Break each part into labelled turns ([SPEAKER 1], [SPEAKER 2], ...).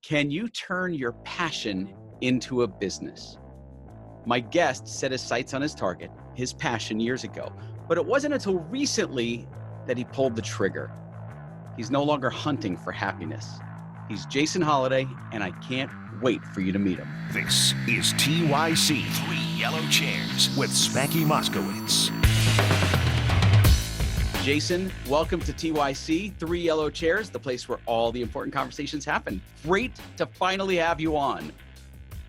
[SPEAKER 1] Can you turn your passion into a business? My guest set his sights on his target, his passion, years ago, but it wasn't until recently that he pulled the trigger. He's no longer hunting for happiness. He's Jason Holliday, and I can't wait for you to meet him.
[SPEAKER 2] This is TYC 3 Yellow Chairs with Spanky Moskowitz.
[SPEAKER 1] Jason, welcome to TYC 3 Yellow Chairs, the place where all the important conversations happen. Great to finally have you on.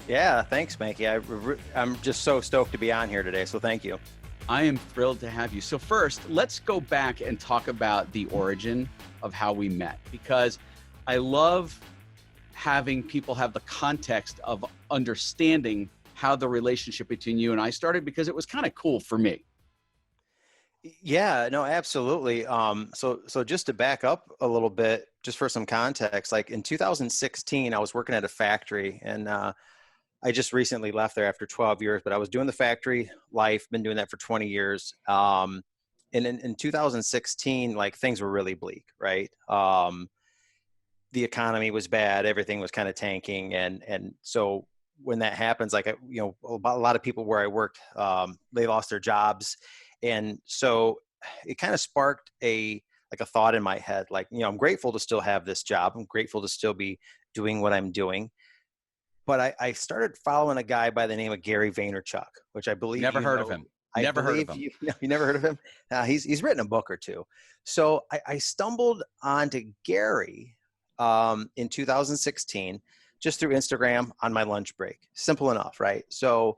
[SPEAKER 3] Yeah, thanks, Spanky. I'm just so stoked to be on here today, so thank you.
[SPEAKER 1] I am thrilled to have you. So first, let's go back and talk about the origin of how we met, because I love having people have the context of understanding how the relationship between you and I started, because it was kind of cool for me.
[SPEAKER 3] Yeah, no, absolutely. So just to back up a little bit, just for some context, like in 2016, I was working at a factory, and I just recently left there after 12 years, but I was doing the factory life, been doing that for 20 years. And in 2016, like things were really bleak, right? The economy was bad. Everything was kind of tanking. And so when that happens, like, a lot of people where I worked, they lost their jobs. And so it kind of sparked a thought in my head, like, I'm grateful to still have this job. I'm grateful to still be doing what I'm doing. But I started following a guy by the name of Gary Vaynerchuk, which I believe
[SPEAKER 1] Never heard of him. Never heard of him.
[SPEAKER 3] You never heard of him? He's written a book or two. So I stumbled onto Gary in 2016, just through Instagram on my lunch break. Simple enough, right? So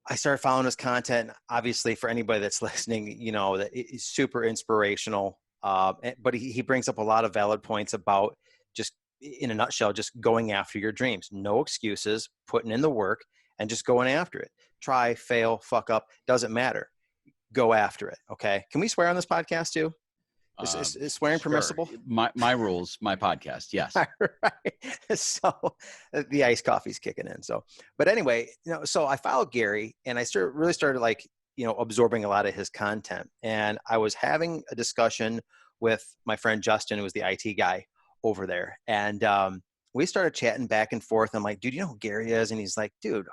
[SPEAKER 3] I started following his content. Obviously, for anybody that's listening, that it's super inspirational. But he brings up a lot of valid points about, just in a nutshell, just going after your dreams. No excuses, putting in the work, and just going after it. Try, fail, fuck up, doesn't matter. Go after it, okay? Can we swear on this podcast too? Is swearing permissible?
[SPEAKER 1] My rules, my podcast, yes.
[SPEAKER 3] Right. So the iced coffee's kicking in. But anyway, so I followed Gary, and I really started absorbing a lot of his content. And I was having a discussion with my friend Justin, who was the IT guy over there. And we started chatting back and forth. I'm like, dude, you know who Gary is? And he's like, dude,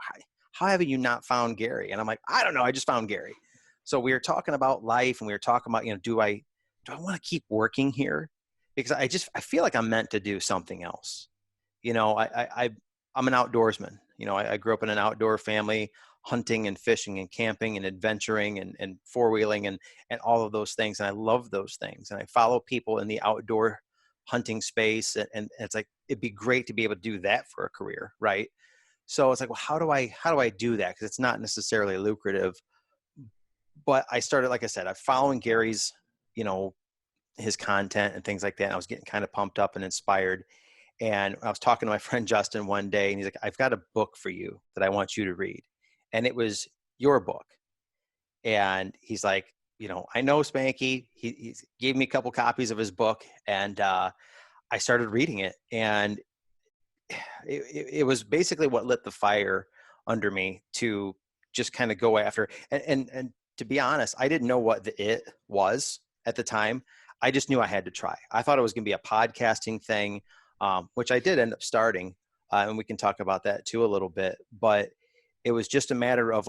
[SPEAKER 3] how haven't you not found Gary? And I'm like, I don't know. I just found Gary. So we were talking about life, and we were talking about, do I want to keep working here? Because I feel like I'm meant to do something else. I'm an outdoorsman. I grew up in an outdoor family, hunting and fishing and camping and adventuring and four-wheeling and all of those things. And I love those things. And I follow people in the outdoor hunting space. And it's like, it'd be great to be able to do that for a career. Right. So it's like, well, how do I do that? Because it's not necessarily lucrative. But I started, like I said, I'm following Gary's, his content and things like that. And I was getting kind of pumped up and inspired. And I was talking to my friend Justin one day, and he's like, I've got a book for you that I want you to read. And it was your book. And he's like, I know Spanky. He gave me a couple copies of his book, and I started reading it. And it was basically what lit the fire under me to just kind of go after. And to be honest, I didn't know what it was at the time. I just knew I had to try. I thought it was going to be a podcasting thing, which I did end up starting. And we can talk about that too a little bit. But it was just a matter of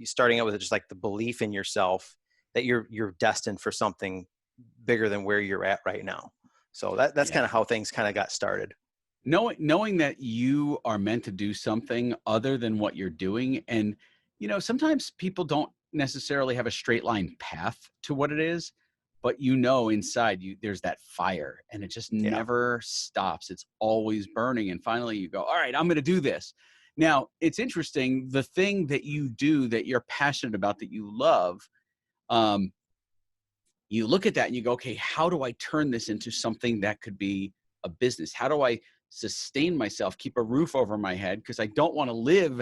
[SPEAKER 3] starting out with just the belief in yourself that you're destined for something bigger than where you're at right now. So that's kind of how things kind of got started.
[SPEAKER 1] Knowing that you are meant to do something other than what you're doing. And, sometimes people don't necessarily have a straight line path to what it is, but inside you, there's that fire, and it just never stops. It's always burning. And finally you go, all right, I'm going to do this. Now, it's interesting, the thing that you do that you're passionate about, that you love, you look at that and you go, okay, how do I turn this into something that could be a business? How do I sustain myself, keep a roof over my head? Because I don't want to live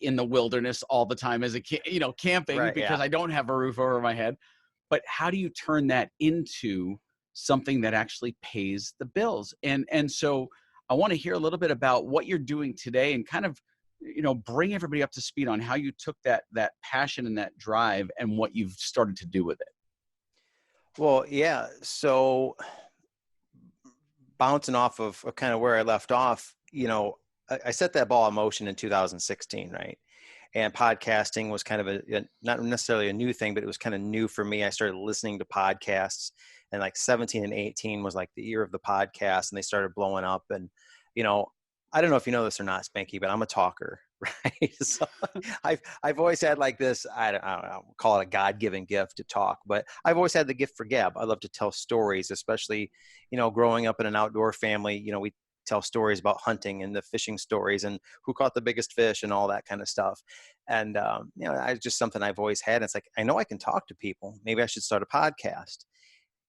[SPEAKER 1] in the wilderness all the time as camping, right, because I don't have a roof over my head. But how do you turn that into something that actually pays the bills? And so I want to hear a little bit about what you're doing today, and kind of, bring everybody up to speed on how you took that passion and that drive and what you've started to do with it.
[SPEAKER 3] Well, yeah. So bouncing off of kind of where I left off, I set that ball in motion in 2016, right? And podcasting was kind of not necessarily a new thing, but it was kind of new for me. I started listening to podcasts, and like 17 and 18 was like the year of the podcast, and they started blowing up. And, I don't know if you know this or not, Spanky, but I'm a talker, right? So I've always had like this, I don't know, call it a God-given gift to talk, but I've always had the gift for gab. I love to tell stories, especially, growing up in an outdoor family, we tell stories about hunting and the fishing stories and who caught the biggest fish and all that kind of stuff. And, it's just something I've always had. It's like, I know I can talk to people. Maybe I should start a podcast,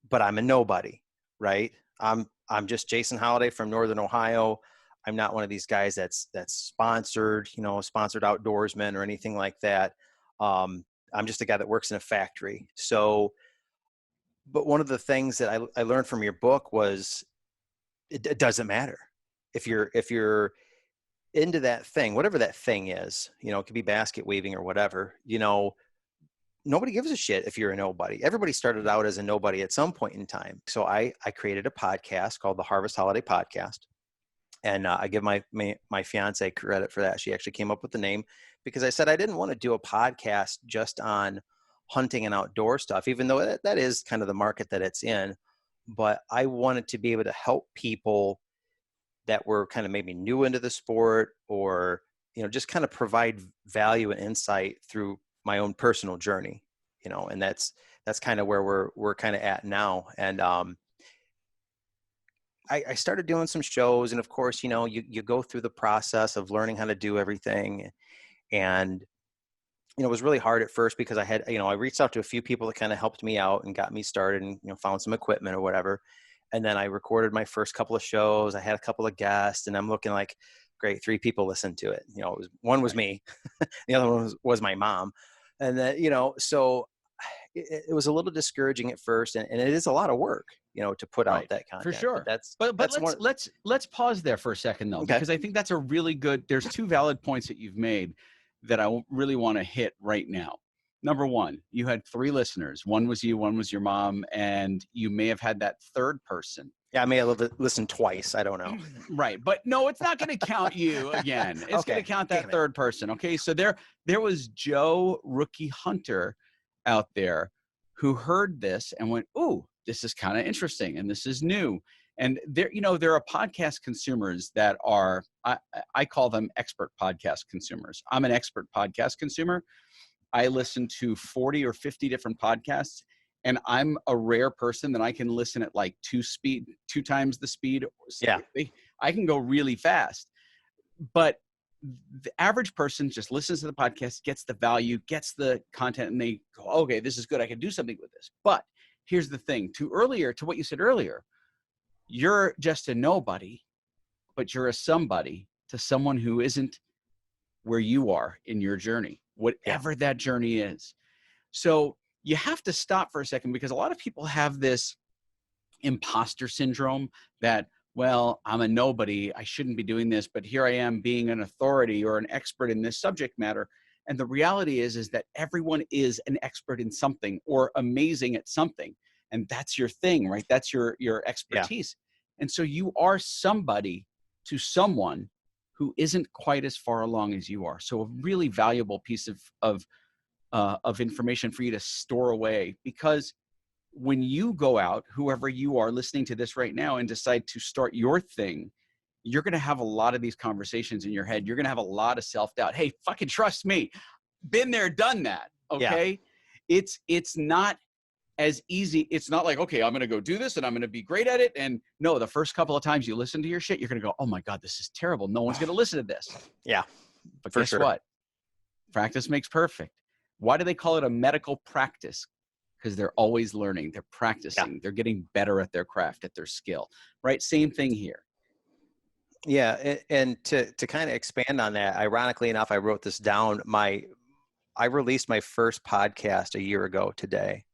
[SPEAKER 3] but I'm a nobody, right? I'm just Jason Holliday from Northern Ohio. I'm not one of these guys that's sponsored, sponsored outdoorsman or anything like that. I'm just a guy that works in a factory. So, but one of the things that I learned from your book was it doesn't matter if you're into that thing, whatever that thing is, it could be basket weaving or whatever, nobody gives a shit if you're a nobody. Everybody started out as a nobody at some point in time. So I created a podcast called the Harvest Holiday Podcast. And I give my fiance credit for that. She actually came up with the name because I said I didn't want to do a podcast just on hunting and outdoor stuff, even though that is kind of the market that it's in. But I wanted to be able to help people that were kind of maybe new into the sport, or, just kind of provide value and insight through my own personal journey, and that's kind of where we're kind of at now. And I started doing some shows, and of course, you go through the process of learning how to do everything. And, it was really hard at first because I had, I reached out to a few people that kind of helped me out and got me started and, found some equipment or whatever. And then I recorded my first couple of shows. I had a couple of guests, and I'm looking like, great, 3 people listened to it. One was me, the other one was my mom. And then, so it was a little discouraging at first, and it is a lot of work, to put out that content.
[SPEAKER 1] For sure.
[SPEAKER 3] But
[SPEAKER 1] let's pause there for a second though, because I think that's a really good, there's 2 valid points that you've made that I really want to hit right now. Number 1, you had 3 listeners. One was you, one was your mom, and you may have had that third person.
[SPEAKER 3] Yeah, I may have listened twice. I don't know.
[SPEAKER 1] Right. But no, it's not going to count you again. It's going to count that third person. Okay. So there was Joe Rookie Hunter out there who heard this and went, "Ooh, this is kind of interesting and this is new." And there are podcast consumers that are, I call them expert podcast consumers. I'm an expert podcast consumer. I listen to 40 or 50 different podcasts, and I'm a rare person that I can listen at like 2 times the speed.
[SPEAKER 3] Yeah.
[SPEAKER 1] I can go really fast, but the average person just listens to the podcast, gets the value, gets the content, and they go, okay, this is good. I can do something with this. But here's the thing, to what you said earlier, you're just a nobody, but you're a somebody to someone who isn't where you are in your journey, whatever that journey is. So you have to stop for a second, because a lot of people have this imposter syndrome that, well, I'm a nobody, I shouldn't be doing this, but here I am being an authority or an expert in this subject matter. And the reality is that everyone is an expert in something or amazing at something. And that's your thing, right? That's your expertise. Yeah. And so you are somebody to someone who isn't quite as far along as you are. So a really valuable piece of information for you to store away, because when you go out, whoever you are listening to this right now, and decide to start your thing, you're going to have a lot of these conversations in your head. You're going to have a lot of self-doubt. Hey, fucking trust me. Been there, done that. Okay. Yeah. It's not as easy. It's not like, okay, I'm going to go do this and I'm going to be great at it. And no, the first couple of times you listen to your shit, you're going to go, oh my God, this is terrible. No one's going to listen to this.
[SPEAKER 3] Yeah.
[SPEAKER 1] But guess what? Practice makes perfect. Why do they call it a medical practice? Because they're always learning. They're practicing. Yeah. They're getting better at their craft, at their skill, right? Same thing here.
[SPEAKER 3] Yeah. And to kind of expand on that, ironically enough, I wrote this down. I released my first podcast a year ago today.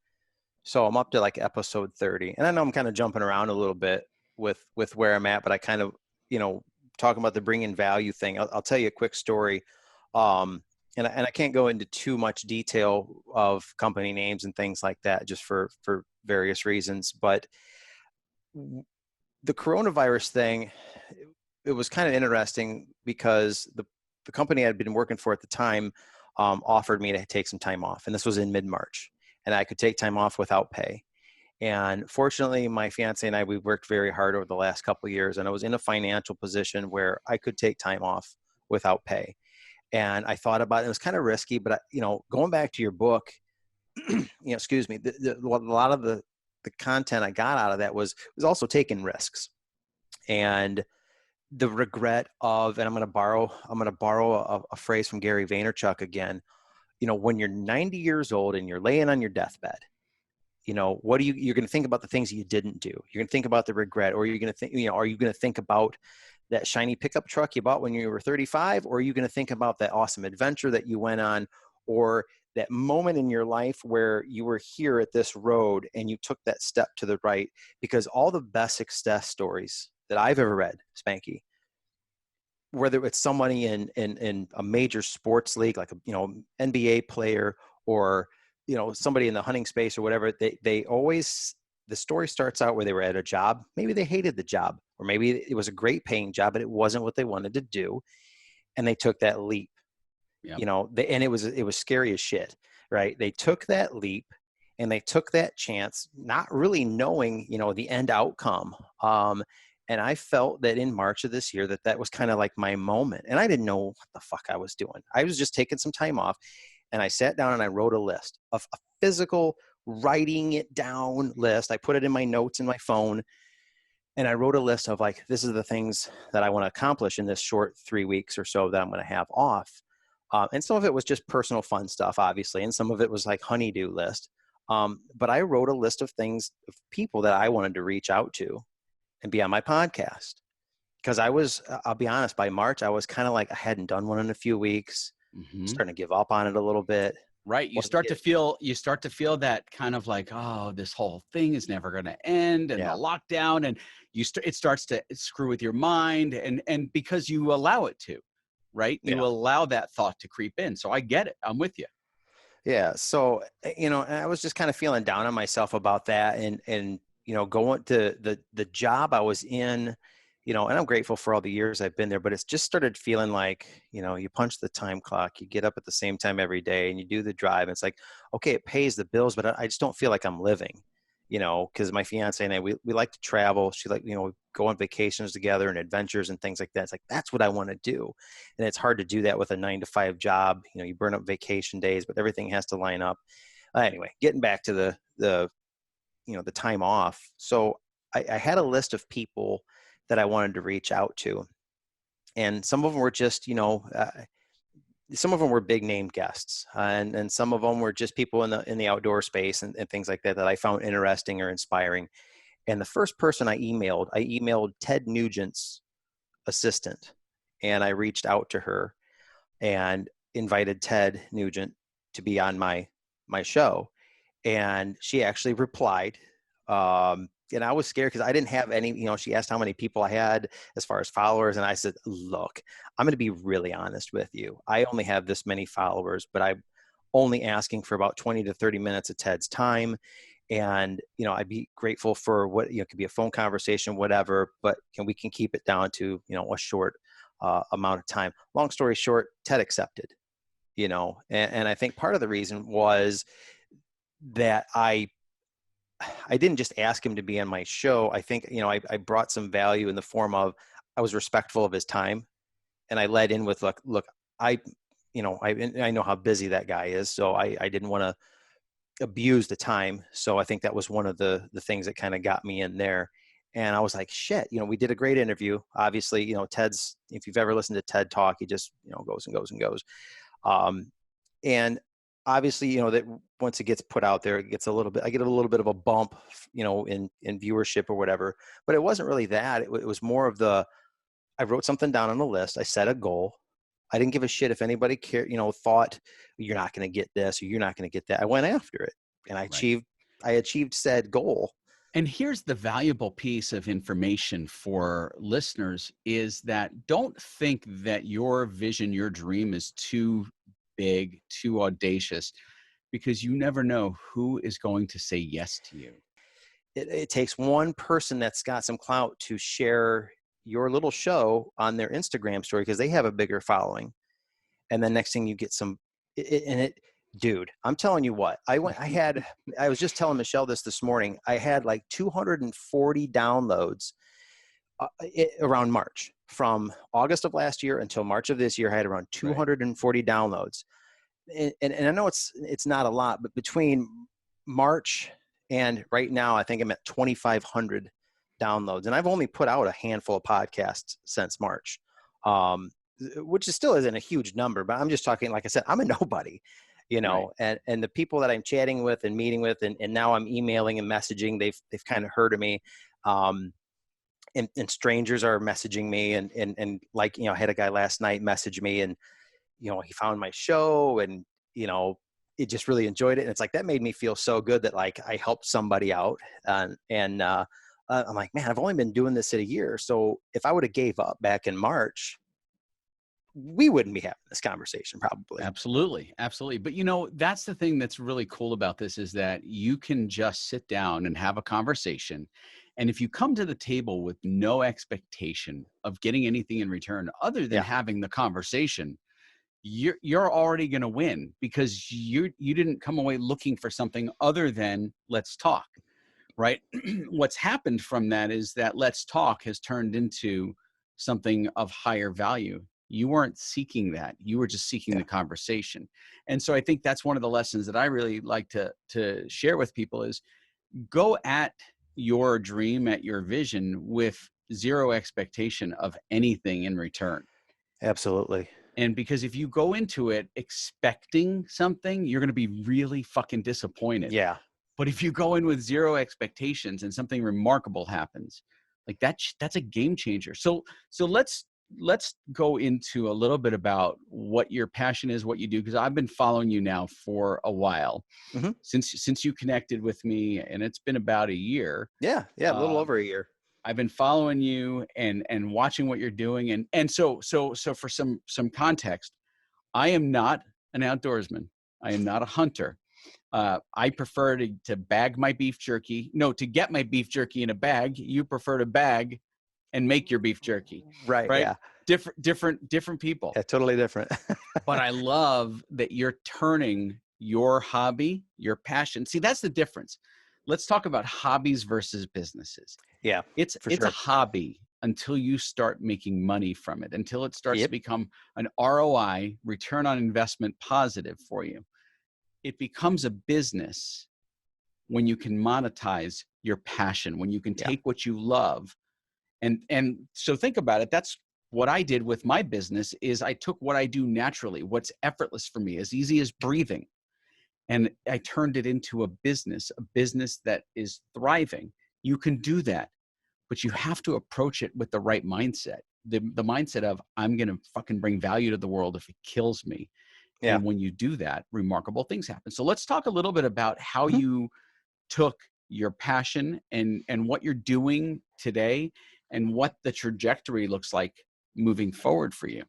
[SPEAKER 3] So I'm up to like episode 30. And I know I'm kind of jumping around a little bit with where I'm at, but I kind of, talking about the bringing value thing. I'll tell you a quick story. And I can't go into too much detail of company names and things like that, just for various reasons. But the coronavirus thing, it was kind of interesting because the company I'd been working for at the time offered me to take some time off. And this was in mid-March. And I could take time off without pay. And fortunately, my fiance and I, we worked very hard over the last couple of years. And I was in a financial position where I could take time off without pay. And I thought about it. It was kind of risky, but going back to your book, excuse me, a lot of the content I got out of that was also taking risks. And the regret of, and I'm going to borrow a phrase from Gary Vaynerchuk again, when you're 90 years old and you're laying on your deathbed, what you're going to think about the things that you didn't do. You're going to think about the regret, or you're going to think, are you going to think about that shiny pickup truck you bought when you were 35? Or are you going to think about that awesome adventure that you went on, or that moment in your life where you were here at this road and you took that step to the right? Because all the best success stories that I've ever read, Spanky, whether it's somebody in a major sports league, like NBA player, or somebody in the hunting space or whatever, they always, the story starts out where they were at a job. Maybe they hated the job, or maybe it was a great paying job, but it wasn't what they wanted to do, and they took that leap.
[SPEAKER 1] Yep.
[SPEAKER 3] And it was scary as shit, right? They took that leap and they took that chance, not really knowing the end outcome. And I felt that in March of this year that was kind of like my moment. And I didn't know what the fuck I was doing. I was just taking some time off, and I sat down and I wrote a list of a physical writing it down list. I put it in my notes in my phone, and I wrote a list of like, this is the things that I want to accomplish in this short 3 weeks or so that I'm going to have off. And some of it was just personal fun stuff, obviously. And some of it was like honeydew list. But I wrote a list of things, of people that I wanted to reach out to and be on my podcast. Because I'll be honest, by March, I was kind of like, I hadn't done one in a few weeks, starting to give up on it a little bit.
[SPEAKER 1] Right. You start to feel that kind of like, oh, this whole thing is never going to end, and the lockdown, and it starts to screw with your mind, and because you allow it to, right? You allow that thought to creep in. So I get it. I'm with you.
[SPEAKER 3] Yeah. So, I was just kind of feeling down on myself about that, and going to the job I was in, and I'm grateful for all the years I've been there, but it's just started feeling like, you punch the time clock, you get up at the same time every day, and you do the drive. And it's like, okay, it pays the bills, but I just don't feel like I'm living, because my fiance and I, we like to travel. She go on vacations together and adventures and things like that. It's like, that's what I want to do. And it's hard to do that with a 9-to-5 job. You burn up vacation days, but everything has to line up. Anyway, getting back to the time off. So I had a list of people that I wanted to reach out to. And some of them were just, some of them were big name guests, and some of them were just people in the outdoor space and things like that I found interesting or inspiring. And the first person I emailed Ted Nugent's assistant, and I reached out to her and invited Ted Nugent to be on my show. And she actually replied. And I was scared because I didn't have any, she asked how many people I had as far as followers. And I said, look, I'm going to be really honest with you. I only have this many followers, but I'm only asking for about 20 to 30 minutes of Ted's time. And, I'd be grateful for what, it could be a phone conversation, whatever, but we can keep it down to, a short amount of time. Long story short, Ted accepted, and I think part of the reason was that I didn't just ask him to be on my show. I think, I brought some value in the form of, I was respectful of his time, and I led in with, look, I know how busy that guy is. So I didn't want to abuse the time. So I think that was one of the things that kind of got me in there. And I was like, shit, we did a great interview. Obviously, Ted's, if you've ever listened to Ted talk, he just, goes and goes and goes. And obviously, that once it gets put out there, it gets I get a little bit of a bump, in viewership or whatever, but it wasn't really that. It was more of I wrote something down on the list. I set a goal. I didn't give a shit if anybody cared, thought you're not going to get this or you're not going to get that. I went after it, and I achieved said goal.
[SPEAKER 1] And here's the valuable piece of information for listeners is that don't think that your vision, your dream is too big, too audacious, because you never know who is going to say yes to you.
[SPEAKER 3] it takes one person that's got some clout to share your little show on their Instagram story because they have a bigger following. And then next thing you get some, dude, I'm telling you what, I was just telling Michelle this morning. I had like 240 downloads around March. From August of last year until March of this year, I had around 240 downloads. And I know it's not a lot, but between March and right now, I think I'm at 2,500 downloads. And I've only put out a handful of podcasts since March, which still isn't a huge number, but I'm just talking, like I said, I'm a nobody, and the people that I'm chatting with and meeting with, and now I'm emailing and messaging, they've kind of heard of me. And strangers are messaging me and like, I had a guy last night message me and, he found my show and, it just really enjoyed it. And it's like, that made me feel so good that like I helped somebody out. I'm like, man, I've only been doing this in a year. So if I would have gave up back in March, we wouldn't be having this conversation probably.
[SPEAKER 1] Absolutely. Absolutely. But that's the thing that's really cool about this is that you can just sit down and have a conversation. And if you come to the table with no expectation of getting anything in return other than having the conversation, you're already going to win because you didn't come away looking for something other than let's talk, right? What's happened from that is that let's talk has turned into something of higher value. You weren't seeking that. You were just seeking the conversation. And so I think that's one of the lessons that I really like to share with people is go at your dream, at your vision with zero expectation of anything in return.
[SPEAKER 3] Absolutely.
[SPEAKER 1] And because if you go into it expecting something, you're going to be really fucking disappointed.
[SPEAKER 3] Yeah.
[SPEAKER 1] But if you go in with zero expectations and something remarkable happens, like that's a game changer. So let's go into a little bit about what your passion is, what you do, because I've been following you now for a while, since you connected with me, and it's been about a year.
[SPEAKER 3] Yeah, a little over a year.
[SPEAKER 1] I've been following you and watching what you're doing, and so for some context, I am not an outdoorsman. I am not a hunter. I prefer to bag my beef jerky. No, to get my beef jerky in a bag. You prefer to bag and make your beef jerky.
[SPEAKER 3] Right. Yeah.
[SPEAKER 1] Different people.
[SPEAKER 3] Yeah, totally different.
[SPEAKER 1] But I love that you're turning your hobby, your passion. See, that's the difference. Let's talk about hobbies versus businesses.
[SPEAKER 3] Yeah.
[SPEAKER 1] It's a hobby until you start making money from it, until it starts to become an ROI, return on investment positive for you. It becomes a business when you can monetize your passion, when you can take what you love. And so think about it. That's what I did with my business is I took what I do naturally, what's effortless for me, as easy as breathing. And I turned it into a business that is thriving. You can do that, but you have to approach it with the right mindset. The mindset of I'm going to fucking bring value to the world if it kills me. Yeah. And when you do that, remarkable things happen. So let's talk a little bit about how you took your passion and what you're doing today and what the trajectory looks like moving forward for you.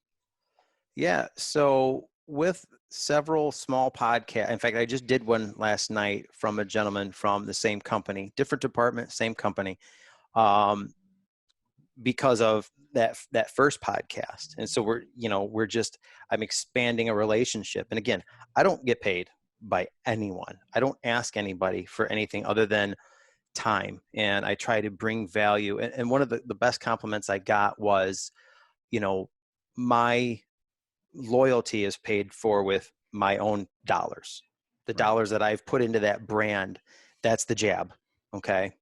[SPEAKER 3] Yeah. So with several small podcasts, in fact, I just did one last night from a gentleman from the same company, different department, same company, because of that first podcast. And so I'm expanding a relationship. And again, I don't get paid by anyone. I don't ask anybody for anything other than time. And I try to bring value. And one of the best compliments I got was, my loyalty is paid for with my own dollars. The dollars that I've put into that brand, that's the jab. Okay.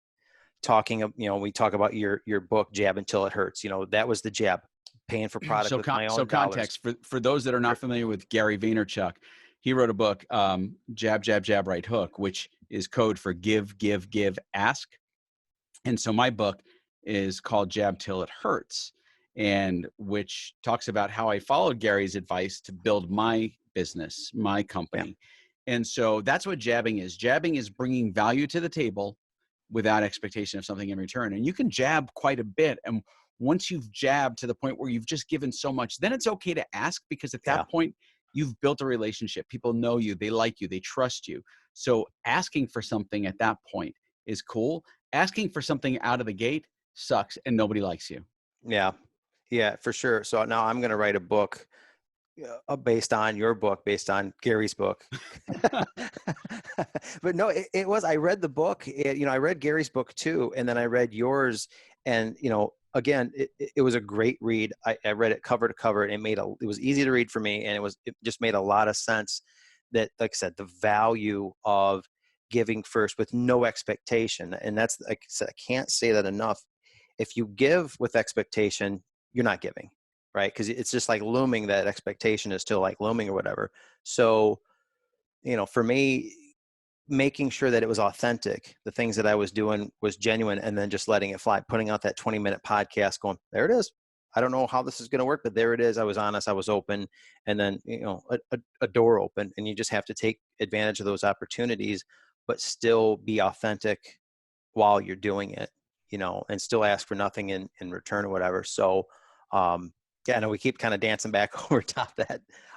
[SPEAKER 3] We talk about your book, Jab Until It Hurts. That was the jab, paying for product with my own dollars. So
[SPEAKER 1] context, for those that are not familiar with Gary Vaynerchuk, he wrote a book, Jab, Jab, Jab, Right Hook, which is code for give, give, give, ask. And so my book is called Jab Till It Hurts, and which talks about how I followed Gary's advice to build my business, my company. Yeah. And so that's what jabbing is. Jabbing is bringing value to the table without expectation of something in return. And you can jab quite a bit. And once you've jabbed to the point where you've just given so much, then it's okay to ask, because at that point, you've built a relationship. People know you, they like you, they trust you. So asking for something at that point is cool. asking for something out of the gate sucks and nobody likes you.
[SPEAKER 3] Yeah. Yeah, for sure. So now I'm going to write a book based on your book, based on Gary's book. But no, it was, I read the book, I read Gary's book too. And then I read yours, and, again, it was a great read. I read it cover to cover, and it was easy to read for me. And it just made a lot of sense that, like I said, the value of giving first with no expectation. And that's, like I said, I can't say that enough. If you give with expectation, you're not giving, right? Because it's just like looming, that expectation is still like looming or whatever. So, for me, making sure that it was authentic, the things that I was doing was genuine, and then just letting it fly, putting out that 20-minute podcast going, there it is. I don't know how this is going to work, but there it is. I was honest, I was open, and then, a door open, and you just have to take advantage of those opportunities, but still be authentic while you're doing it, and still ask for nothing in return or whatever. So, yeah, no, we keep kind of dancing back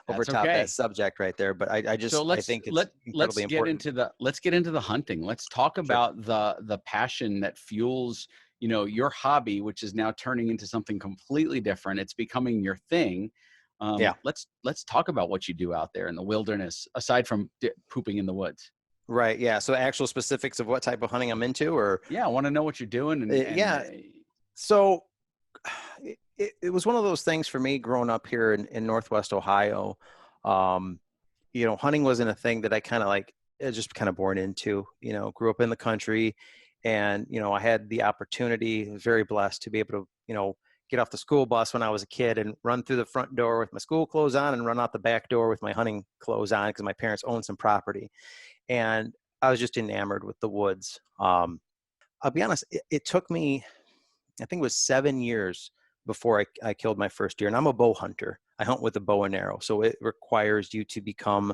[SPEAKER 1] That's okay.
[SPEAKER 3] subject right there. But I
[SPEAKER 1] So
[SPEAKER 3] think it's
[SPEAKER 1] let's
[SPEAKER 3] incredibly
[SPEAKER 1] get
[SPEAKER 3] important.
[SPEAKER 1] into the hunting. Let's talk
[SPEAKER 3] Sure.
[SPEAKER 1] about the passion that fuels, your hobby, which is now turning into something completely different. It's becoming your thing.
[SPEAKER 3] Yeah.
[SPEAKER 1] Let's talk about what you do out there in the wilderness, aside from pooping in the woods.
[SPEAKER 3] Right. Yeah. So actual specifics of what type of hunting I'm into, or
[SPEAKER 1] Yeah, I want to know what you're doing,
[SPEAKER 3] yeah. So it was one of those things for me growing up here in Northwest Ohio. Um, Hunting wasn't a thing that I kind of like, just kind of born into, grew up in the country, and, I had the opportunity, was very blessed to be able to, get off the school bus when I was a kid and run through the front door with my school clothes on and run out the back door with my hunting clothes on, because my parents owned some property. And I was just enamored with the woods. I'll be honest, it took me, I think it was 7 years before I killed my first deer. And I'm a bow hunter. I hunt with a bow and arrow. So it requires you to become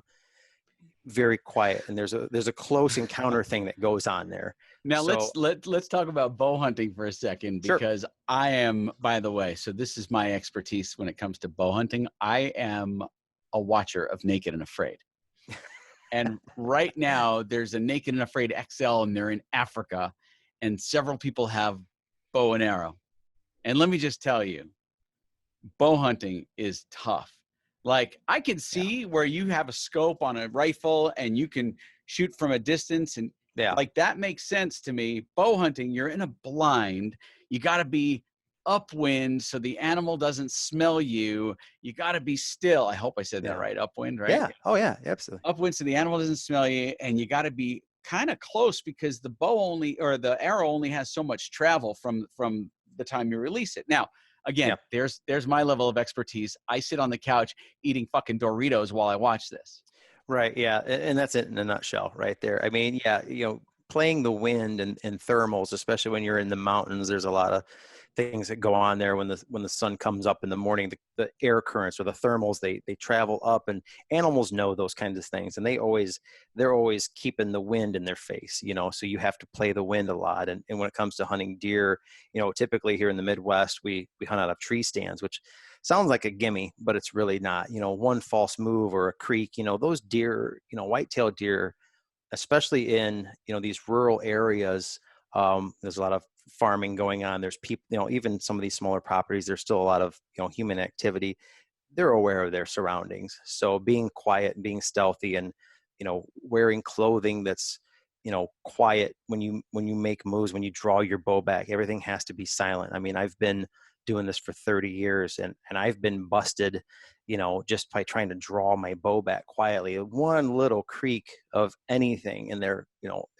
[SPEAKER 3] very quiet. And there's a close encounter thing that goes on there.
[SPEAKER 1] Now
[SPEAKER 3] So
[SPEAKER 1] let's talk about bow hunting for a second,
[SPEAKER 3] sure.
[SPEAKER 1] because I am, by the way, so this is my expertise when it comes to bow hunting. I am a watcher of Naked and Afraid. And right now there's a Naked and Afraid XL, and they're in Africa, and several people have bow and arrow. And let me just tell you, bow hunting is tough. Like, I can
[SPEAKER 3] Yeah.
[SPEAKER 1] see where you have a scope on a rifle and you can shoot from a distance, and
[SPEAKER 3] Yeah.
[SPEAKER 1] like that makes sense to me. Bow hunting, you're in a blind. You got to be upwind so the animal doesn't smell you. You got to be still. I hope I said that
[SPEAKER 3] Yeah.
[SPEAKER 1] right. Upwind, right?
[SPEAKER 3] Yeah. Oh yeah. Absolutely.
[SPEAKER 1] Upwind so the animal doesn't smell you, and you got to be kind of close because the bow only, or the arrow only, has so much travel from the time you release it. Now,
[SPEAKER 3] Yeah.
[SPEAKER 1] again, there's my level of expertise. I sit on the couch eating fucking Doritos while I watch this.
[SPEAKER 3] Right. Yeah. And that's it in a nutshell right there. I mean, yeah, playing the wind and thermals, especially when you're in the mountains, there's a lot of things that go on there when the sun comes up in the morning. The air currents or the thermals, they travel up, and animals know those kinds of things, and they're always keeping the wind in their face, so you have to play the wind a lot. And when it comes to hunting deer, typically here in the Midwest, we hunt out of tree stands, which sounds like a gimme, but it's really not. One false move or a creek, those deer, white-tailed deer, especially in these rural areas, there's a lot of farming going on. There's people, even some of these smaller properties, there's still a lot of human activity. They're aware of their surroundings, so being quiet and being stealthy, and wearing clothing that's quiet when you make moves, when you draw your bow back, everything has to be silent. I mean, I've been doing this for 30 years, and I've been busted just by trying to draw my bow back quietly. One little creak of anything, and they're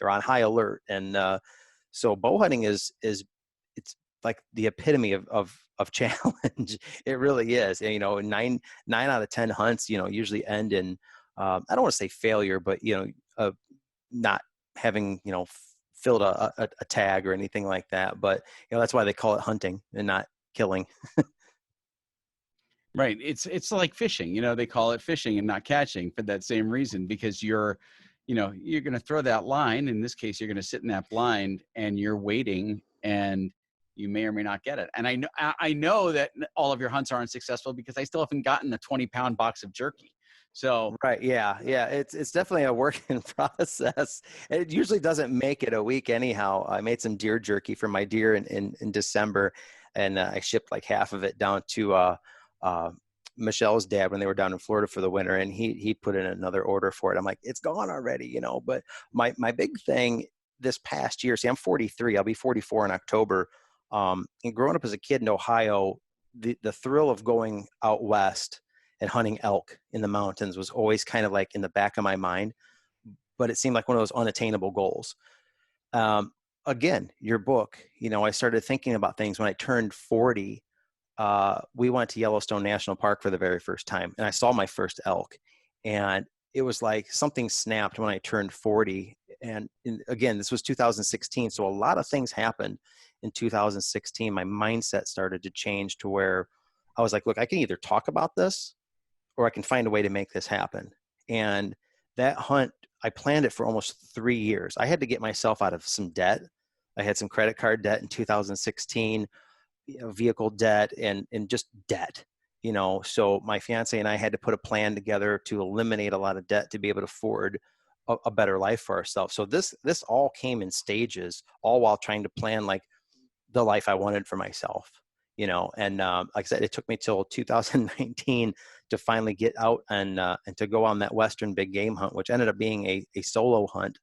[SPEAKER 3] on high alert. And so bow hunting is it's like the epitome of challenge. It really is. And, nine out of 10 hunts, usually end in, I don't want to say failure, but, not having, filled a tag or anything like that. But, that's why they call it hunting and not killing.
[SPEAKER 1] Right. It's like fishing. They call it fishing and not catching for that same reason, because you're going to throw that line. In this case, you're going to sit in that blind and you're waiting, and you may or may not get it. And I know that all of your hunts aren't successful, because I still haven't gotten a 20-pound box of jerky. So
[SPEAKER 3] Right. Yeah. Yeah. It's definitely a work in process. It usually doesn't make it a week anyhow. I made some deer jerky for my deer in December, and I shipped like half of it down to uh, Michelle's dad when they were down in Florida for the winter, and he put in another order for it. I'm like, it's gone already, you know. But my big thing this past year, see, I'm 43. I'll be 44 in October. And growing up as a kid in Ohio, the thrill of going out west and hunting elk in the mountains was always kind of like in the back of my mind, but it seemed like one of those unattainable goals. Um, Again, your book, you know, I started thinking about things when I turned 40. We went to Yellowstone National Park for the very first time, and I saw my first elk, and it was like something snapped when I turned 40. And again, this was 2016. So a lot of things happened in 2016. My mindset started to change to where I was like, look, I can either talk about this or I can find a way to make this happen. And that hunt, I planned it for almost 3 years. I had to get myself out of some debt. I had some credit card debt in 2016, you know, vehicle debt and just debt, you know. So my fiance and I had to put a plan together to eliminate a lot of debt to be able to afford a better life for ourselves. So this all came in stages, all while trying to plan like the life I wanted for myself, you know. And like I said, it took me till 2019 to finally get out and to go on that Western big game hunt, which ended up being a solo hunt.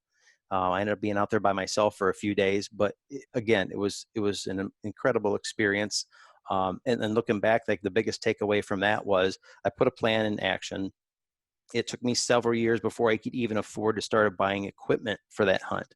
[SPEAKER 3] I ended up being out there by myself for a few days, but again, it was an incredible experience. And looking back, like the biggest takeaway from that was I put a plan in action. It took me several years before I could even afford to start buying equipment for that hunt,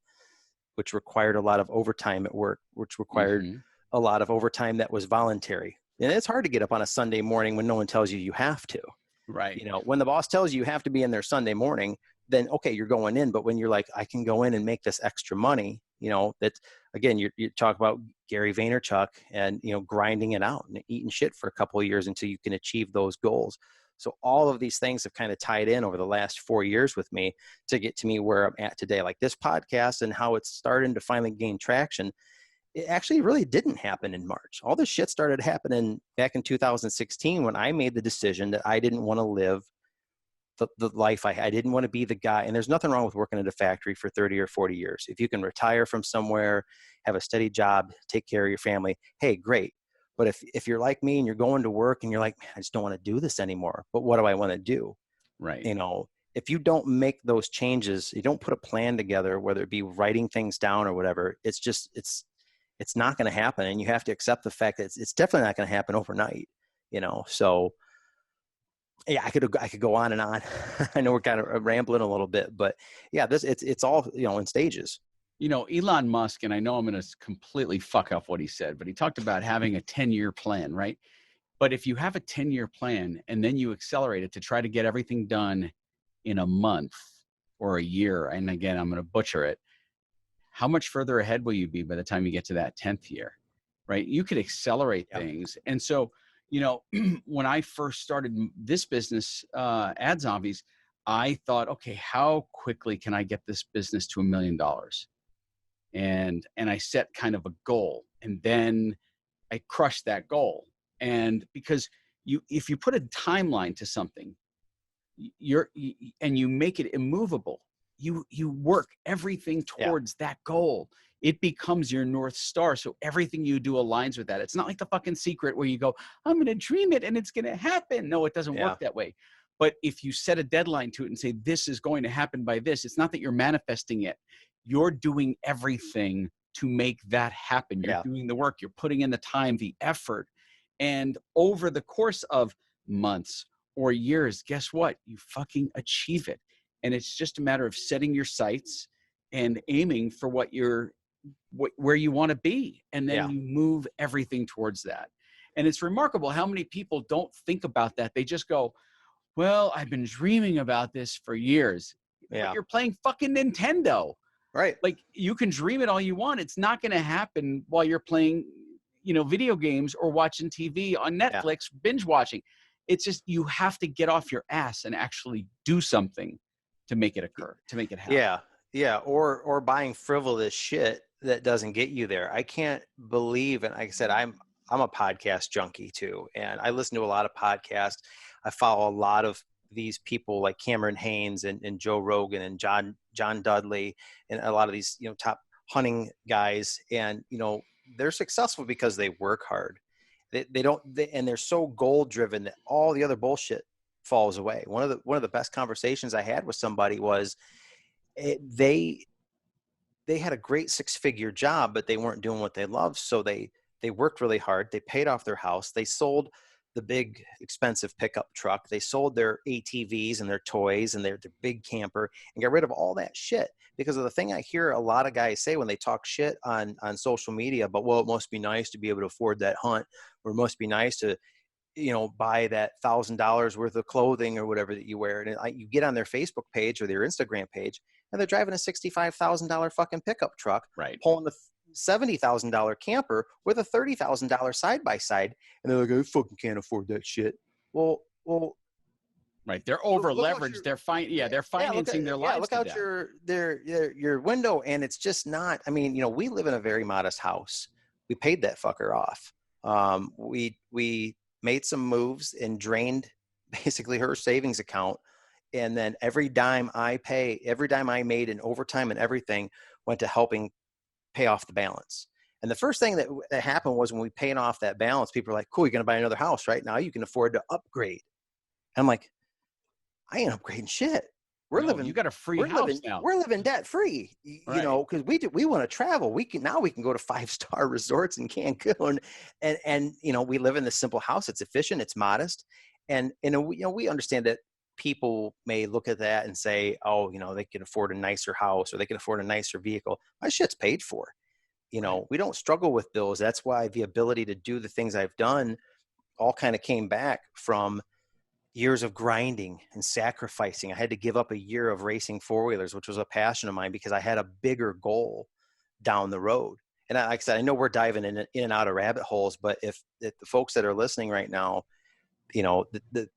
[SPEAKER 3] which required a lot of overtime at work, which required
[SPEAKER 1] mhm,
[SPEAKER 3] a lot of overtime that was voluntary. And it's hard to get up on a Sunday morning when no one tells you you have to.
[SPEAKER 1] right.
[SPEAKER 3] You know, when the boss tells you you have to be in there Sunday morning, then okay, you're going in. But when you're like, I can go in and make this extra money, you know, that again, you talk about Gary Vaynerchuk and, you know, grinding it out and eating shit for a couple of years until you can achieve those goals. So all of these things have kind of tied in over the last 4 years with me to get to me where I'm at today. Like this podcast and how it's starting to finally gain traction, it actually really didn't happen in March. All this shit started happening back in 2016 when I made the decision that I didn't want to live the life I didn't want to be the guy. And there's nothing wrong with working at a factory for 30 or 40 years. If you can retire from somewhere, have a steady job, take care of your family, hey, great. But if you're like me and you're going to work and you're like, man, I just don't want to do this anymore, but what do I want to do?
[SPEAKER 1] Right.
[SPEAKER 3] You know, if you don't make those changes, you don't put a plan together, whether it be writing things down or whatever, it's not going to happen. And you have to accept the fact that it's definitely not going to happen overnight, you know? So yeah, I could go on and on. I know we're kind of rambling a little bit, but yeah, it's all, you know, in stages.
[SPEAKER 1] You know, Elon Musk, and I know I'm going to completely fuck up what he said, but he talked about having a 10-year plan, right? But if you have a 10-year plan and then you accelerate it to try to get everything done in a month or a year, and again, I'm going to butcher it, how much further ahead will you be by the time you get to that 10th year, right? You could accelerate
[SPEAKER 3] Yeah.
[SPEAKER 1] things. And so, you know, when I first started this business, Ad Zombies, I thought, okay, how quickly can I get this business to $1 million? And I set kind of a goal, and then I crushed that goal. And because if you put a timeline to something, and you make it immovable, you work everything
[SPEAKER 3] Yeah.
[SPEAKER 1] towards that goal. It becomes your North Star. So everything you do aligns with that. It's not like The Fucking Secret where you go, I'm going to dream it and it's going to happen. No, it doesn't work
[SPEAKER 3] Yeah.
[SPEAKER 1] that way. But if you set a deadline to it and say, this is going to happen by this, it's not that you're manifesting it. You're doing everything to make that happen. You're
[SPEAKER 3] Yeah.
[SPEAKER 1] doing the work, you're putting in the time, the effort. And over the course of months or years, guess what? You fucking achieve it. And it's just a matter of setting your sights and aiming for where you want to be. And then
[SPEAKER 3] Yeah.
[SPEAKER 1] you move everything towards that. And it's remarkable how many people don't think about that. They just go, well, I've been dreaming about this for years, but
[SPEAKER 3] Yeah.
[SPEAKER 1] you're playing fucking Nintendo.
[SPEAKER 3] Right.
[SPEAKER 1] Like, you can dream it all you want. It's not going to happen while you're playing, video games or watching TV on
[SPEAKER 3] Yeah.
[SPEAKER 1] Netflix, binge watching. It's just, you have to get off your ass and actually do something to make it occur, to make it happen.
[SPEAKER 3] Yeah. Yeah. Or buying frivolous shit that doesn't get you there. I can't believe, and like I said, I'm a podcast junkie too. And I listen to a lot of podcasts. I follow a lot of these people like Cameron Haynes and Joe Rogan and John Dudley and a lot of these, top hunting guys. And, they're successful because they work hard. And they're so goal driven that all the other bullshit falls away. One of the best conversations I had with somebody was they had a great 6-figure job, but they weren't doing what they loved. So they worked really hard. They paid off their house. They sold the big expensive pickup truck. They sold their ATVs and their toys and their big camper and got rid of all that shit. Because of the thing I hear a lot of guys say when they talk shit on social media, but well, it must be nice to be able to afford that hunt, or it must be nice to, buy that $1,000 worth of clothing or whatever that you wear. And you get on their Facebook page or their Instagram page, and they're driving a $65,000 fucking pickup truck,
[SPEAKER 1] right,
[SPEAKER 3] pulling the $70,000 camper with a $30,000 side by side, and they're like, I fucking can't afford that shit. Well,
[SPEAKER 1] right. They're over leveraged. They're they're financing their lives.
[SPEAKER 3] Look out your window, and it's just not. I mean, we live in a very modest house. We paid that fucker off. We made some moves and drained basically her savings account. And then every dime I made in overtime and everything went to helping pay off the balance. And the first thing that happened was when we paid off that balance, people were like, cool, you're going to buy another house, right? Now you can afford to upgrade. And I'm like, I ain't upgrading shit.
[SPEAKER 1] You got a free house now.
[SPEAKER 3] We're living debt free, because we want to travel. We can go to 5-star resorts in Cancun, and we live in this simple house. It's efficient, it's modest, and we understand that people may look at that and say, oh, they can afford a nicer house or they can afford a nicer vehicle. My shit's paid for. We don't struggle with bills. That's why the ability to do the things I've done all kind of came back from years of grinding and sacrificing. I had to give up a year of racing 4-wheelers, which was a passion of mine, because I had a bigger goal down the road. And like I said, I know we're diving in and out of rabbit holes, but if the folks that are listening right now, the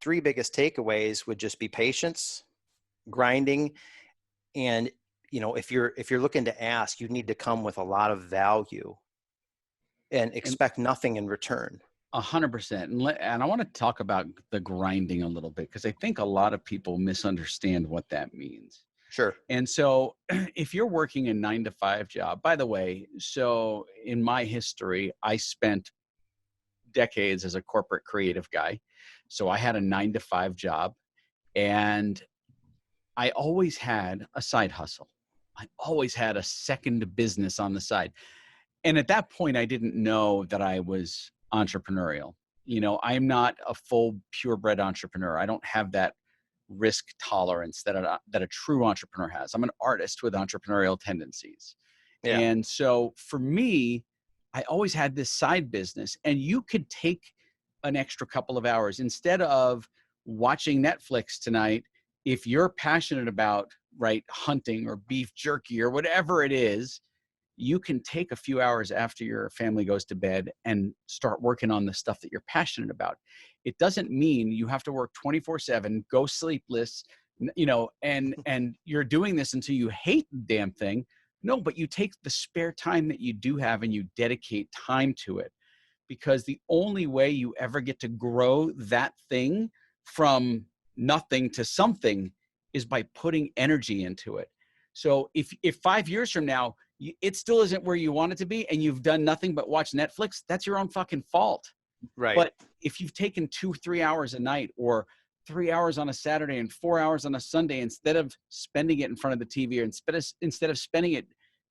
[SPEAKER 3] 3 biggest takeaways would just be patience, grinding, and if you're looking to ask, you need to come with a lot of value and expect nothing in return.
[SPEAKER 1] 100%. And I want to talk about the grinding a little bit, because I think a lot of people misunderstand what that means.
[SPEAKER 3] Sure.
[SPEAKER 1] And so if you're working a 9-to-5 job, by the way, so in my history, I spent decades as a corporate creative guy. So I had a 9-to-5 job, and I always had a side hustle. I always had a second business on the side. And at that point, I didn't know that I was entrepreneurial. I'm not a full purebred entrepreneur. I don't have that risk tolerance that a true entrepreneur has. I'm an artist with entrepreneurial tendencies. Yeah. And so for me, I always had this side business, and you could take an extra couple of hours instead of watching Netflix tonight. If you're passionate about hunting or beef jerky or whatever it is, you can take a few hours after your family goes to bed and start working on the stuff that you're passionate about. It doesn't mean you have to work 24/7, go sleepless, and you're doing this until you hate the damn thing. No, but you take the spare time that you do have and you dedicate time to it, because the only way you ever get to grow that thing from nothing to something is by putting energy into it. So if 5 years from now, it still isn't where you want it to be, and you've done nothing but watch Netflix, that's your own fucking fault.
[SPEAKER 3] Right.
[SPEAKER 1] But if you've taken 2-3 hours a night, or 3 hours on a Saturday and 4 hours on a Sunday, instead of spending it in front of the TV, or instead of spending it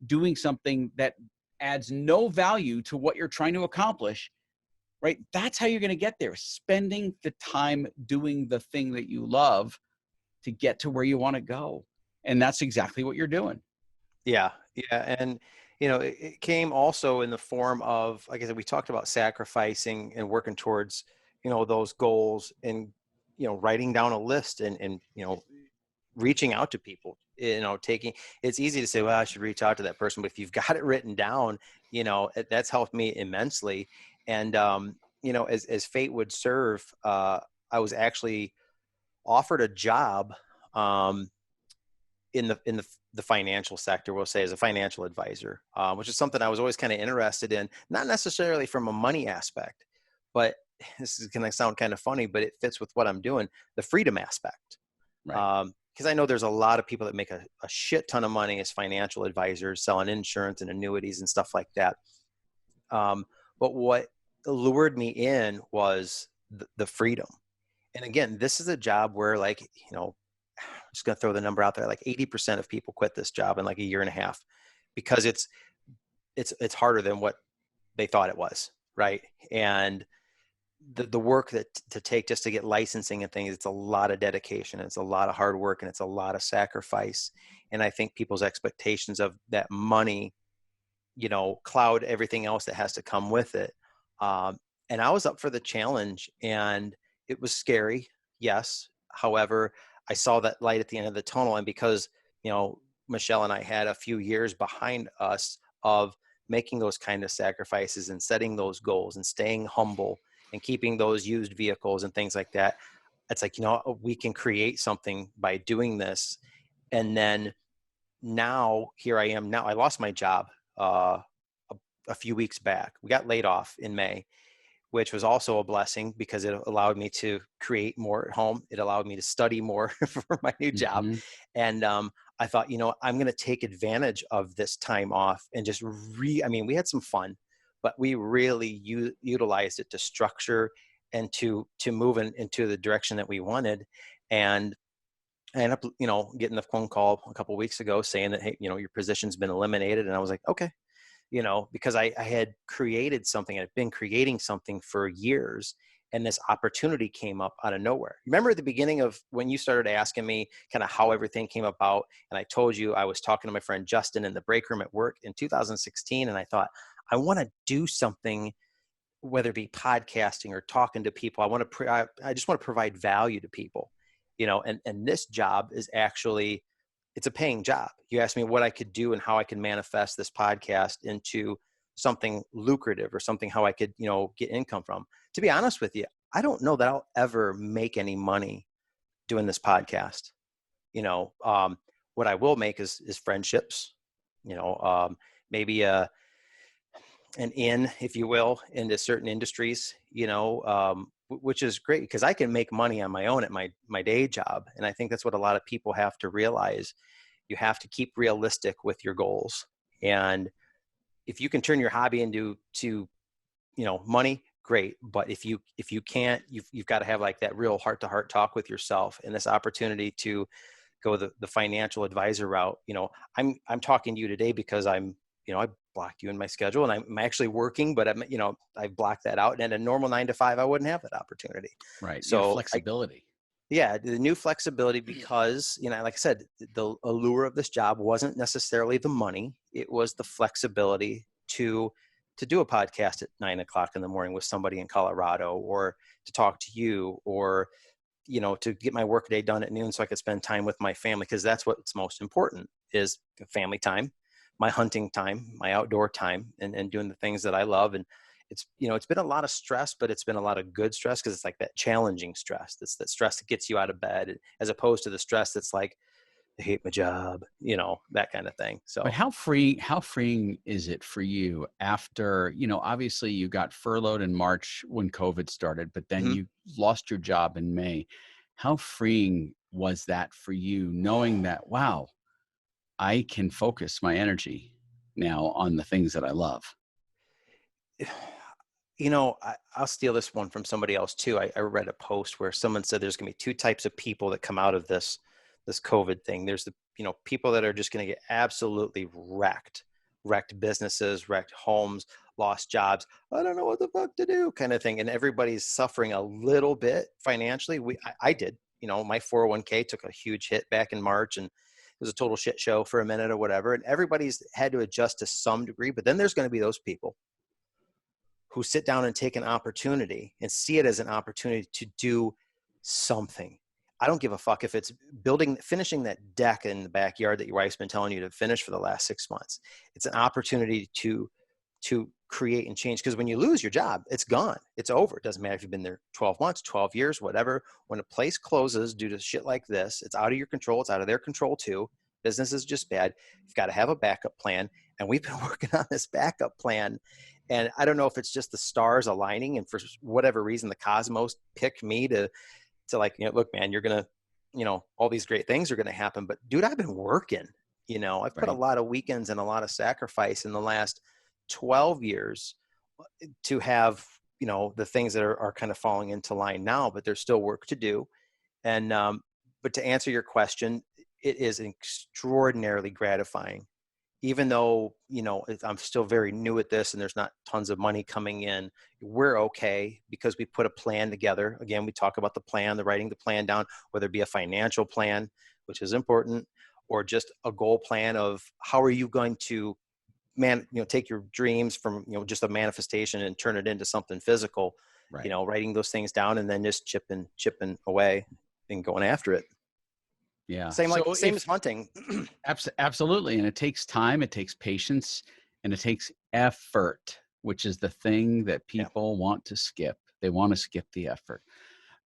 [SPEAKER 1] doing something that adds no value to what you're trying to accomplish, right? That's how you're going to get there. Spending the time doing the thing that you love to get to where you want to go. And that's exactly what you're doing.
[SPEAKER 3] Yeah. Yeah. And, it came also in the form of, like I said, we talked about sacrificing and working towards, those goals, and, writing down a list and reaching out to people, it's easy to say, well, I should reach out to that person, but if you've got it written down, that's helped me immensely. And, as fate would serve, I was actually offered a job, in the financial sector, we'll say, as a financial advisor, which is something I was always kind of interested in, not necessarily from a money aspect, but this is going to sound kind of funny, but it fits with what I'm doing, the freedom aspect.
[SPEAKER 1] Right.
[SPEAKER 3] Because I know there's a lot of people that make a shit ton of money as financial advisors, selling insurance and annuities and stuff like that. But what lured me in was the freedom. And again, this is a job where, like, I'm just going to throw the number out there, like 80% of people quit this job in like a year and a half because it's harder than what they thought it was. Right. And the work that to take just to get licensing and things, it's a lot of dedication, it's a lot of hard work, and it's a lot of sacrifice. And I think people's expectations of that money, cloud everything else that has to come with it. And I was up for the challenge, and it was scary. Yes. However, I saw that light at the end of the tunnel. And because, Michelle and I had a few years behind us of making those kind of sacrifices and setting those goals and staying humble and keeping those used vehicles and things like that, it's like, we can create something by doing this. And then now here I am. Now I lost my job a few weeks back. We got laid off in May, which was also a blessing because it allowed me to create more at home. It allowed me to study more for my new job.
[SPEAKER 1] Mm-hmm.
[SPEAKER 3] And I thought, I'm going to take advantage of this time off and just we had some fun, but we really utilized it to structure and to move into the direction that we wanted. And I ended up, getting the phone call a couple of weeks ago saying that, hey, your position's been eliminated. And I was like, okay, because I had created something, I've been creating something for years, and this opportunity came up out of nowhere. Remember at the beginning of when you started asking me kind of how everything came about, and I told you I was talking to my friend Justin in the break room at work in 2016, and I thought, I want to do something, whether it be podcasting or talking to people. I just want to provide value to people, and this job is actually, it's a paying job. You asked me what I could do and how I could manifest this podcast into something lucrative or something, how I could, get income from. To be honest with you, I don't know that I'll ever make any money doing this podcast. What I will make is friendships, maybe an in, if you will, into certain industries, which is great because I can make money on my own at my day job. And I think that's what a lot of people have to realize. You have to keep realistic with your goals. And if you can turn your hobby into money, great. But if you can't, you've got to have like that real heart to heart talk with yourself, and this opportunity to go the financial advisor route. I'm talking to you today because I blocked you in my schedule and I'm actually working, but I blocked that out. And at a normal 9 to 5, I wouldn't have that opportunity.
[SPEAKER 1] Right.
[SPEAKER 3] So
[SPEAKER 1] flexibility.
[SPEAKER 3] the new flexibility, because, like I said, the allure of this job wasn't necessarily the money. It was the flexibility to do a podcast at 9 o'clock in the morning with somebody in Colorado, or to talk to you, or, to get my workday done at noon so I could spend time with my family. Cause that's what's most important, is family time, my hunting time, my outdoor time, and doing the things that I love. And it's, it's been a lot of stress, but it's been a lot of good stress, because it's like that challenging stress. That's that stress that gets you out of bed, as opposed to the stress that's like, I hate my job, that kind of thing. So,
[SPEAKER 1] But how freeing is it for you after, obviously you got furloughed in March when COVID started, but then you lost your job in May. How freeing was that for you, knowing that, wow, I can focus my energy now on the things that I love?
[SPEAKER 3] I'll steal this one from somebody else too. I read a post where someone said there's going to be two types of people that come out of this COVID thing. There's the, people that are just going to get absolutely wrecked businesses, wrecked homes, lost jobs. I don't know what the fuck to do kind of thing. And everybody's suffering a little bit financially. I did, my 401k took a huge hit back in March, and it was a total shit show for a minute or whatever. And everybody's had to adjust to some degree, but then there's going to be those people who sit down and take an opportunity and see it as an opportunity to do something. I don't give a fuck if it's finishing that deck in the backyard that your wife's been telling you to finish for the last 6 months. It's an opportunity to create and change. Because when you lose your job, it's gone. It's over. It doesn't matter if you've been there 12 months, 12 years, whatever. When a place closes due to shit like this, it's out of your control. It's out of their control too. Business is just bad. You've got to have a backup plan. And we've been working on this backup plan. And I don't know if it's just the stars aligning and for whatever reason, the cosmos picked me to like, look, man, you're going to, all these great things are going to happen, but dude, I've been working, I've put a
[SPEAKER 1] Right.
[SPEAKER 3] lot of weekends and a lot of sacrifice in the last 12 years to have, the things that are kind of falling into line now, but there's still work to do. And, but to answer your question, it is extraordinarily gratifying, even though, I'm still very new at this and there's not tons of money coming in. We're okay because we put a plan together. Again, we talk about the plan, the writing the plan down, whether it be a financial plan, which is important, or just a goal plan of how are you going to take your dreams from, just a manifestation and turn it into something physical,
[SPEAKER 1] Right.
[SPEAKER 3] writing those things down and then just chipping away and going after it.
[SPEAKER 1] Yeah.
[SPEAKER 3] Same
[SPEAKER 1] So
[SPEAKER 3] as hunting.
[SPEAKER 1] absolutely. And it takes time, it takes patience, and it takes effort, which is the thing that
[SPEAKER 3] Yeah.
[SPEAKER 1] people want to skip. They want to skip the effort.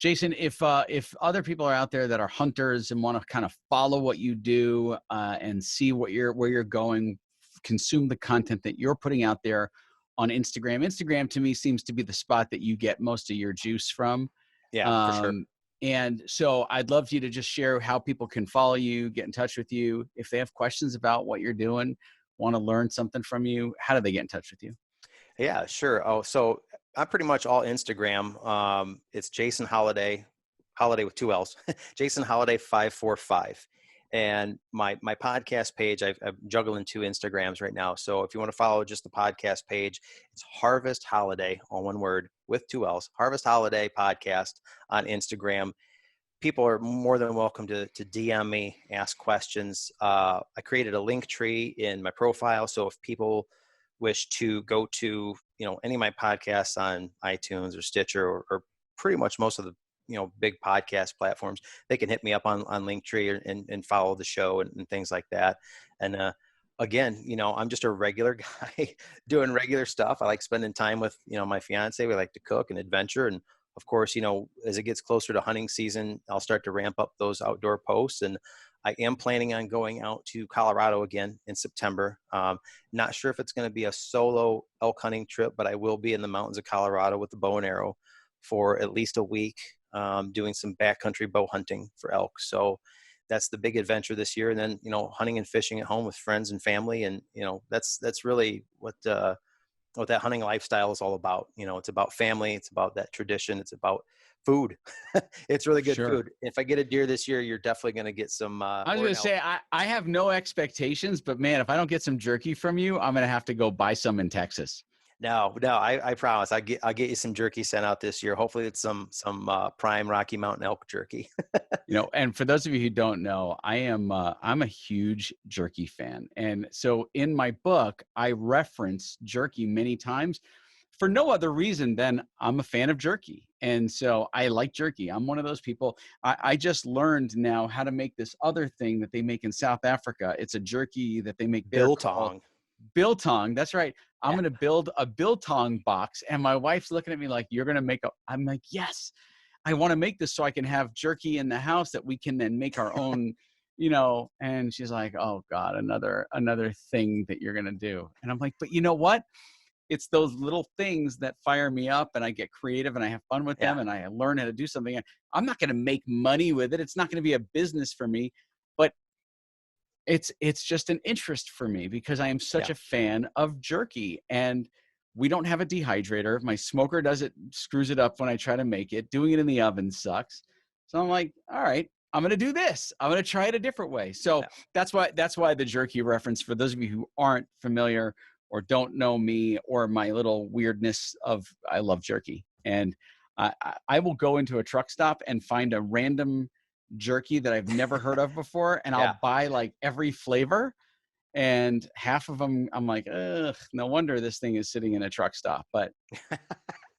[SPEAKER 1] Jason, if other people are out there that are hunters and want to kind of follow what you do and see where you're going, consume the content that you're putting out there on Instagram. Instagram to me seems to be the spot that you get most of your juice from.
[SPEAKER 3] Yeah, for sure.
[SPEAKER 1] And so I'd love for you to just share how people can follow you, get in touch with you. If they have questions about what you're doing, want to learn something from you, how do they get in touch with you?
[SPEAKER 3] Yeah, sure. Oh, so I'm pretty much all Instagram. It's Jason Holliday, Holliday with two L's, Jason Holliday 545. And my podcast page, I'm juggling two Instagrams right now. So if you want to follow just the podcast page, it's Harvest Holiday, all one word with two L's, Harvest Holiday Podcast on Instagram. People are more than welcome to DM me, ask questions. I created a link tree in my profile. So if people wish to go to, any of my podcasts on iTunes or Stitcher or pretty much most of the, big podcast platforms, they can hit me up on Linktree and follow the show and things like that. And, again, I'm just a regular guy doing regular stuff. I like spending time with, my fiance. We like to cook and adventure. And of course, as it gets closer to hunting season, I'll start to ramp up those outdoor posts. And I am planning on going out to Colorado again in September. Not sure if it's going to be a solo elk hunting trip, but I will be in the mountains of Colorado with the bow and arrow for at least a week, doing some backcountry bow hunting for elk. So that's the big adventure this year. And then, hunting and fishing at home with friends and family. And, that's really what that hunting lifestyle is all about. It's about family. It's about that tradition. It's about food. It's really good
[SPEAKER 1] Sure.
[SPEAKER 3] food. If I get a deer this year, you're definitely going to get some.
[SPEAKER 1] I was going to say, I have no expectations, but man, if I don't get some jerky from you, I'm going to have to go buy some in Texas.
[SPEAKER 3] No, I promise. I'll get you some jerky sent out this year. Hopefully it's some prime Rocky Mountain elk jerky.
[SPEAKER 1] And for those of you who don't know, I'm a huge jerky fan. And so in my book, I reference jerky many times for no other reason than I'm a fan of jerky. And so I like jerky. I'm one of those people. I just learned now how to make this other thing that they make in South Africa. It's a jerky that they make there called
[SPEAKER 3] Biltong.
[SPEAKER 1] biltong. That's right. I'm
[SPEAKER 3] Yeah.
[SPEAKER 1] going to build a biltong box. And my wife's looking at me like, you're going to make I'm like, yes, I want to make this so I can have jerky in the house that we can then make our own, and she's like, oh God, another thing that you're going to do. And I'm like, but you know what? It's those little things that fire me up and I get creative and I have fun with them
[SPEAKER 3] Yeah.
[SPEAKER 1] and I learn how to do something. I'm not going to make money with it. It's not going to be a business for me, but it's just an interest for me because I am such
[SPEAKER 3] Yeah.
[SPEAKER 1] a fan of jerky. And we don't have a dehydrator. My smoker screws it up when I try to make it. Doing it in the oven sucks. So I'm like, all right, I'm going to do this. I'm going to try it a different way. So
[SPEAKER 3] Yeah.
[SPEAKER 1] that's why the jerky reference, for those of you who aren't familiar or don't know me or my little weirdness of, I love jerky. And I will go into a truck stop and find a random jerky that I've never heard of before. And
[SPEAKER 3] Yeah.
[SPEAKER 1] I'll buy like every flavor. And half of them, I'm like, ugh, no wonder this thing is sitting in a truck stop. But,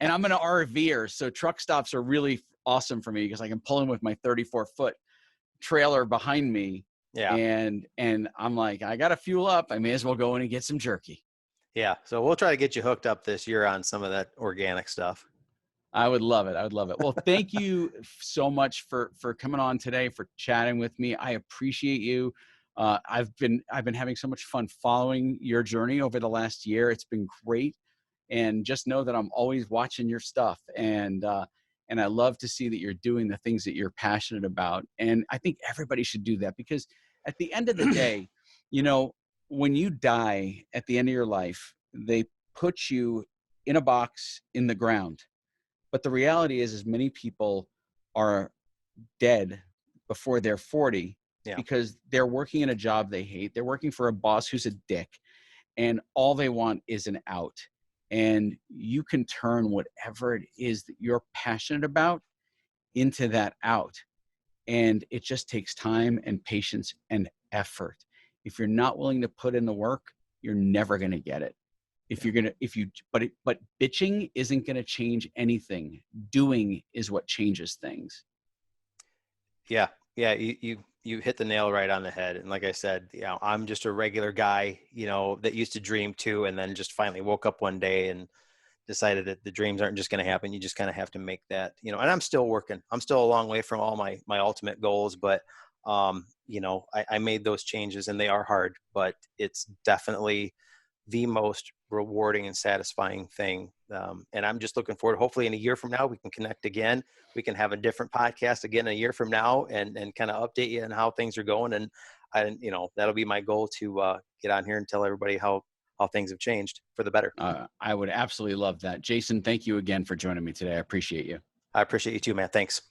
[SPEAKER 1] and I'm an RVer, so truck stops are really awesome for me because I can pull in with my 34-foot trailer behind me.
[SPEAKER 3] Yeah.
[SPEAKER 1] And I'm like, I got to fuel up. I may as well go in and get some jerky.
[SPEAKER 3] Yeah. So we'll try to get you hooked up this year on some of that organic stuff.
[SPEAKER 1] I would love it. I would love it. Well, thank you so much for coming on today, for chatting with me. I appreciate you. I've been having so much fun following your journey over the last year. It's been great. and just know that I'm always watching your stuff. And I love to see that you're doing the things that you're passionate about. And I think everybody should do that, because at the end of the day, you know, when you die at the end of your life, they put you in a box in the ground. But the reality is many people are dead before they're 40
[SPEAKER 3] Yeah.
[SPEAKER 1] because they're working in a job they hate. They're working for a boss who's a dick, and all they want is an out. And you can turn whatever it is that you're passionate about into that out. And it just takes time and patience and effort. If you're not willing to put in the work, you're never going to get it. But bitching isn't going to change anything. Doing is what changes things.
[SPEAKER 3] Yeah. Yeah. You hit the nail right on the head. And like I said, you know, I'm just a regular guy, you know, that used to dream too, and then just finally woke up one day and decided that the dreams aren't just going to happen. You just kind of have to make that, you know, and I'm still working. I'm still a long way from all my ultimate goals, but you know, I made those changes and they are hard, but it's definitely the most rewarding and satisfying thing. And I'm just looking forward, hopefully in a year from now, we can connect again. We can have a different podcast again a year from now and kind of update you on how things are going. And you know, that'll be my goal to get on here and tell everybody how things have changed for the better.
[SPEAKER 1] I would absolutely love that. Jason, thank you again for joining me today. I appreciate you.
[SPEAKER 3] I appreciate you too, man. Thanks.